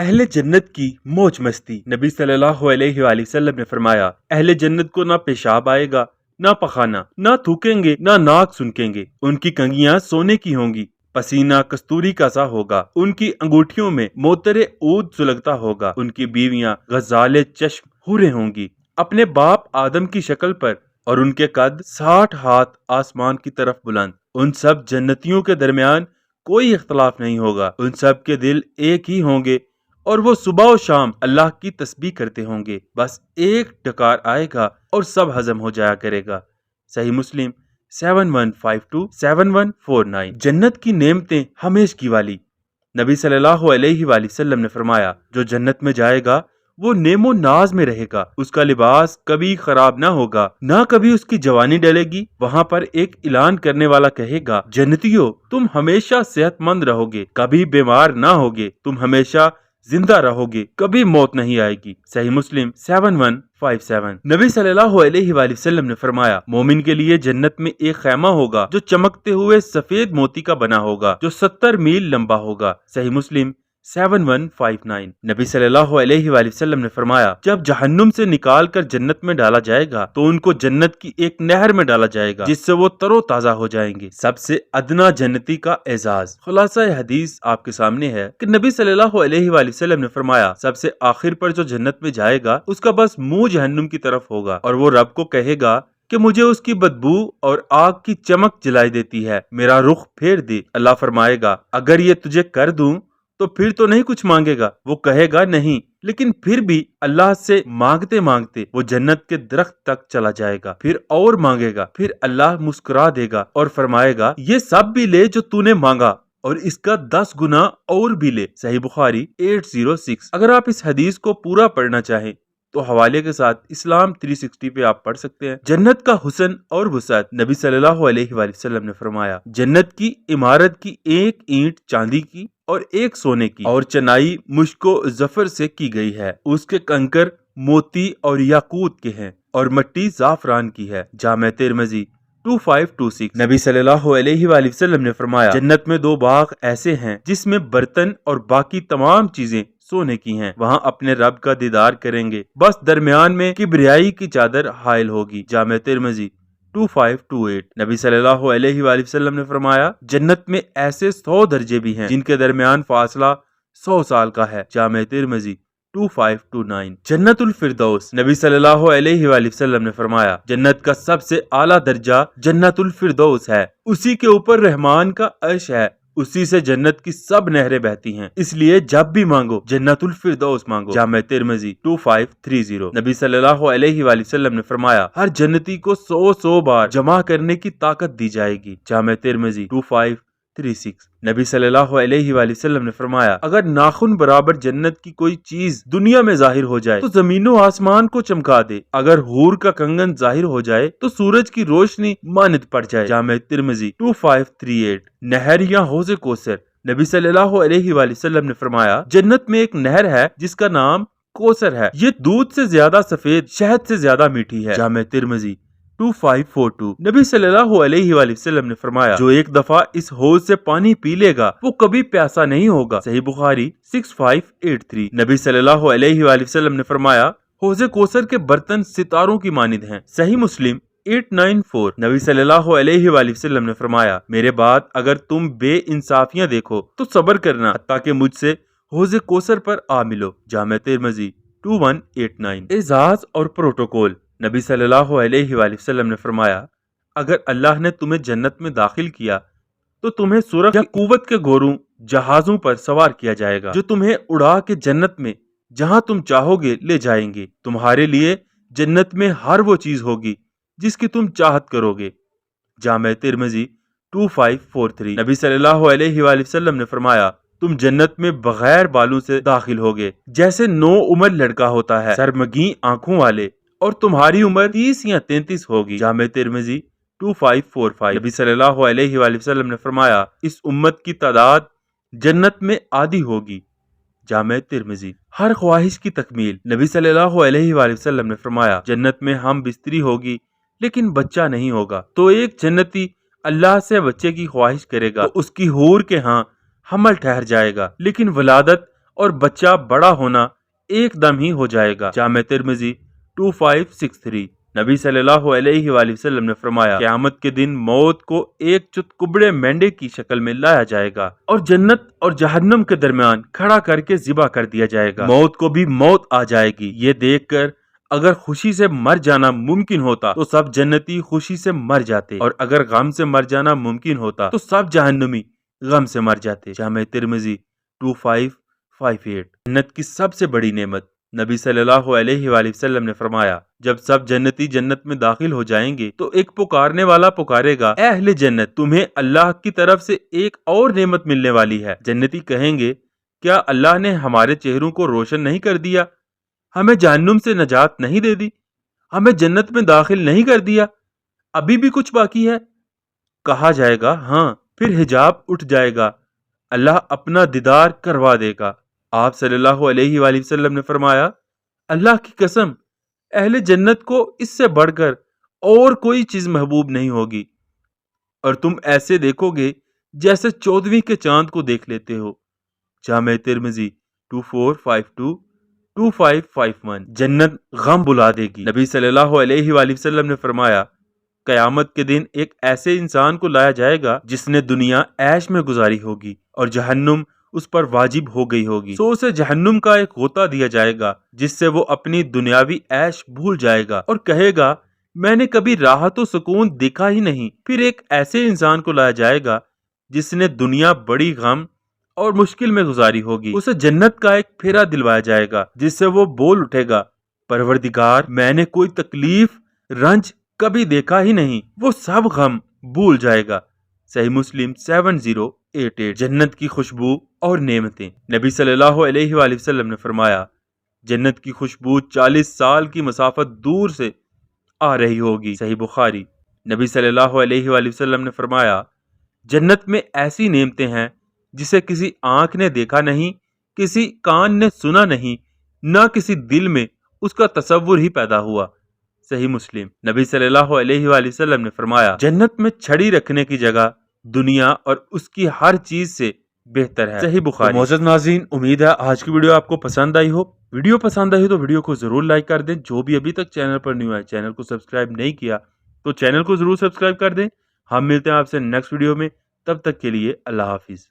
اہل جنت کی موج مستی۔ نبی صلی اللہ علیہ وآلہ وسلم نے فرمایا، اہل جنت کو نہ پیشاب آئے گا، نہ پخانا، نہ تھوکیں گے، نہ ناک سنکیں گے، ان کی کنگیاں سونے کی ہوں گی، پسینہ کستوری کا سا ہوگا، ان کی انگوٹھیوں میں موتر عود سلگتا ہوگا، ان کی بیویاں غزال چشم حوریں ہوں گی، اپنے باپ آدم کی شکل پر، اور ان کے قد 60 ہاتھ آسمان کی طرف بلند۔ ان سب جنتیوں کے درمیان کوئی اختلاف نہیں ہوگا، ان سب کے دل ایک ہی ہوں گے، اور وہ صبح و شام اللہ کی تسبیح کرتے ہوں گے، بس ایک ڈکار آئے گا اور سب ہضم ہو جایا کرے گا۔ صحیح مسلم 7152-7149۔ جنت کی نعمتیں ہمیشگی والی۔ نبی صلی اللہ علیہ وآلہ وسلم نے فرمایا، جو جنت میں جائے گا وہ نعم و ناز میں رہے گا، اس کا لباس کبھی خراب نہ ہوگا، نہ کبھی اس کی جوانی ڈلے گی۔ وہاں پر ایک اعلان کرنے والا کہے گا، جنتیوں تم ہمیشہ صحت مند رہو گے، کبھی بیمار نہ ہوگے، تم ہمیشہ زندہ رہو گے، کبھی موت نہیں آئے گی۔ صحیح مسلم 7157۔ نبی صلی اللہ علیہ وآلہ وسلم نے فرمایا، مومن کے لیے جنت میں ایک خیمہ ہوگا جو چمکتے ہوئے سفید موتی کا بنا ہوگا، جو 70 میل لمبا ہوگا۔ صحیح مسلم 7159۔ نبی صلی اللہ علیہ وآلہ وسلم نے فرمایا، جب جہنم سے نکال کر جنت میں ڈالا جائے گا تو ان کو جنت کی ایک نہر میں ڈالا جائے گا جس سے وہ تر و تازہ ہو جائیں گے۔ سب سے ادنا جنتی کا اعزاز۔ خلاصہ حدیث آپ کے سامنے ہے کہ نبی صلی اللہ علیہ وآلہ وسلم نے فرمایا، سب سے آخر پر جو جنت میں جائے گا اس کا بس منہ جہنم کی طرف ہوگا، اور وہ رب کو کہے گا کہ مجھے اس کی بدبو اور آگ کی چمک جلائی دیتی ہے، میرا رخ پھیر دے۔ اللہ فرمائے گا، اگر یہ تجھے کر دوں تو پھر تو نہیں کچھ مانگے گا؟ وہ کہے گا نہیں، لیکن پھر بھی اللہ سے مانگتے مانگتے وہ جنت کے درخت تک چلا جائے گا، پھر اور مانگے گا، پھر اللہ مسکرا دے گا اور فرمائے گا، یہ سب بھی لے جو تو نے مانگا، اور اس کا 10 گنا اور بھی لے۔ صحیح بخاری 806۔ اگر آپ اس حدیث کو پورا پڑھنا چاہیں تو حوالے کے ساتھ اسلام 360 پہ آپ پڑھ سکتے ہیں۔ جنت کا حسن اور وسعت۔ نبی صلی اللہ علیہ وآلہ وسلم نے فرمایا، جنت کی عمارت کی ایک اینٹ چاندی کی اور ایک سونے کی، اور چنائی مشک و ظفر سے کی گئی ہے، اس کے کنکر موتی اور یاقوت کے ہیں، اور مٹی زعفران کی ہے۔ جامع ترمذی 2526۔ نبی صلی اللہ علیہ وآلہ وسلم نے فرمایا، جنت میں 2 باغ ایسے ہیں جس میں برتن اور باقی تمام چیزیں سونے کی ہیں، وہاں اپنے رب کا دیدار کریں گے، بس درمیان میں کبریائی کی چادر حائل ہوگی۔ جامع ترمذی 2528۔ نبی صلی اللہ علیہ وآلہ وسلم نے فرمایا، جنت میں ایسے 100 درجے بھی ہیں جن کے درمیان فاصلہ 100 سال کا ہے۔ جامع ترمذی 2529۔ جنت الفردوس۔ نبی صلی اللہ علیہ وآلہ وسلم نے فرمایا، جنت کا سب سے اعلیٰ درجہ جنت الفردوس ہے، اسی کے اوپر رحمان کا عرش ہے، اسی سے جنت کی سب نہریں بہتی ہیں، اس لیے جب بھی مانگو جنت الفردوس مانگو۔ جامع ترمذی 2530۔ نبی صلی اللہ علیہ وآلہ وسلم نے فرمایا، ہر جنتی کو 100 بار جمع کرنے کی طاقت دی جائے گی۔ جامع ترمذی 2536۔ نبی صلی اللہ علیہ وآلہ وسلم نے فرمایا، اگر ناخن برابر جنت کی کوئی چیز دنیا میں ظاہر ہو جائے تو زمین و آسمان کو چمکا دے، اگر حور کا کنگن ظاہر ہو جائے تو سورج کی روشنی مانند پڑ جائے۔ جامع ترمذی 2538۔ نہر یا حوض کوثر۔ نبی صلی اللہ علیہ وآلہ وسلم نے فرمایا، جنت میں ایک نہر ہے جس کا نام کوثر ہے، یہ دودھ سے زیادہ سفید، شہد سے زیادہ میٹھی ہے۔ جامع ترمذی 2542۔ نبی صلی اللہ علیہ وآلہ وسلم نے فرمایا، جو ایک دفعہ اس حوض سے پانی پی لے گا وہ کبھی پیاسا نہیں ہوگا۔ صحیح بخاری 6583۔ نبی صلی اللہ علیہ وآلہ وسلم نے فرمایا، حوض کوثر کے برتن ستاروں کی مانند ہیں۔ صحیح مسلم 894۔ نبی صلی اللہ علیہ وآلہ وسلم نے فرمایا، میرے بعد اگر تم بے انصافیاں دیکھو تو صبر کرنا حتیٰ کہ مجھ سے حوض کوثر پر آ ملو۔ جامع ترمذی 2189۔ اعزاز اور پروٹوکول۔ نبی صلی اللہ علیہ وآلہ وسلم نے فرمایا، اگر اللہ نے تمہیں جنت میں داخل کیا تو تمہیں سرخ یا قوت کے گھوڑوں جہازوں پر سوار کیا جائے گا جو تمہیں اڑا کے جنت میں جہاں تم چاہو گے لے جائیں گے۔ تمہارے لیے جنت میں ہر وہ چیز ہوگی جس کی تم چاہت کرو گے۔ جامع ترمذی 2543۔ نبی صلی اللہ علیہ وآلہ وسلم نے فرمایا، تم جنت میں بغیر بالوں سے داخل ہوگے، جیسے 9 عمر لڑکا ہوتا ہے، سرمگی آنکھوں والے، اور تمہاری عمر 30 یا 33 ہوگی۔ جامع ترمذی 2545۔ نبی صلی اللہ علیہ وآلہ وسلم نے فرمایا، اس امت کی تعداد جنت میں آدھی ہوگی۔ جامع ترمذی۔ ہر خواہش کی تکمیل۔ نبی صلی اللہ علیہ وآلہ وسلم نے فرمایا، جنت میں ہم بستری ہوگی لیکن بچہ نہیں ہوگا، تو ایک جنتی اللہ سے بچے کی خواہش کرے گا تو اس کی حور کے ہاں حمل ٹھہر جائے گا، لیکن ولادت اور بچہ بڑا ہونا ایک دم ہی ہو جائے گا۔ جامع ترمذی 2563۔ نبی صلی اللہ علیہ وآلہ وسلم نے فرمایا، قیامت کے دن موت کو ایک چتکبرے مینڈے کی شکل میں لایا جائے گا اور جنت اور جہنم کے درمیان کھڑا کر کے ذبح کر دیا جائے گا۔ موت کو بھی موت آ جائے گی۔ یہ دیکھ کر اگر خوشی سے مر جانا ممکن ہوتا تو سب جنتی خوشی سے مر جاتے، اور اگر غم سے مر جانا ممکن ہوتا تو سب جہنمی غم سے مر جاتے۔ جامع ترمذی 2558۔ جنت کی سب سے بڑی نعمت، نبی صلی اللہ علیہ وآلہ وسلم نے فرمایا، جب سب جنتی جنت میں داخل ہو جائیں گے تو ایک پکارنے والا پکارے گا، اے اہل جنت، تمہیں اللہ کی طرف سے ایک اور نعمت ملنے والی ہے۔ جنتی کہیں گے، کیا اللہ نے ہمارے چہروں کو روشن نہیں کر دیا؟ ہمیں جہنم سے نجات نہیں دے دی؟ ہمیں جنت میں داخل نہیں کر دیا؟ ابھی بھی کچھ باقی ہے؟ کہا جائے گا ہاں۔ پھر حجاب اٹھ جائے گا، اللہ اپنا دیدار کروا دے گا۔ آپ صلی اللہ علیہ وآلہ وسلم نے فرمایا، اللہ کی قسم، اہل جنت کو اس سے بڑھ کر اور کوئی چیز محبوب نہیں ہوگی، اور تم ایسے دیکھو گے جیسے 14ویں کے چاند کو دیکھ لیتے ہو۔ جامع ترمذی 2452 2551۔ جنت غم بلا دے گی۔ نبی صلی اللہ علیہ وآلہ وسلم نے فرمایا، قیامت کے دن ایک ایسے انسان کو لایا جائے گا جس نے دنیا عیش میں گزاری ہوگی اور جہنم اس پر واجب ہو گئی ہوگی، سو اسے جہنم کا ایک غوطہ دیا جائے گا جس سے وہ اپنی دنیاوی عیش بھول جائے گا اور کہے گا، میں نے کبھی راحت و سکون دیکھا ہی نہیں۔ پھر ایک ایسے انسان کو لایا جائے گا جس نے دنیا بڑی غم اور مشکل میں گزاری ہوگی، اسے جنت کا ایک پھیرا دلوایا جائے گا جس سے وہ بول اٹھے گا، پروردگار، میں نے کوئی تکلیف رنج کبھی دیکھا ہی نہیں۔ وہ سب غم بھول جائے گا۔ صحیح مسلم 7088۔ جنت کی خوشبو اور نعمتیں، نبی صلی اللہ علیہ وآلہ وسلم نے فرمایا، جنت کی خوشبو 40 سال کی مسافت دور سے آ رہی ہوگی۔ صحیح بخاری۔ نبی صلی اللہ علیہ وآلہ وسلم نے فرمایا، جنت میں ایسی نعمتیں ہیں جسے کسی آنکھ نے دیکھا نہیں، کسی کان نے سنا نہیں، نہ کسی دل میں اس کا تصور ہی پیدا ہوا۔ صحیح مسلم۔ نبی صلی اللہ علیہ وآلہ وسلم نے فرمایا، جنت میں چھڑی رکھنے کی جگہ دنیا اور اس کی ہر چیز سے بہتر ہے۔ صحیح بخاری۔ معزز ناظرین، امید ہے آج کی ویڈیو آپ کو پسند آئی ہو۔ ویڈیو پسند آئی ہو تو ویڈیو کو ضرور لائک کر دیں۔ جو بھی ابھی تک چینل پر نیو ہے، چینل کو سبسکرائب نہیں کیا تو چینل کو ضرور سبسکرائب کر دیں۔ ہم ملتے ہیں آپ سے نیکسٹ ویڈیو میں، تب تک کے لیے اللہ حافظ۔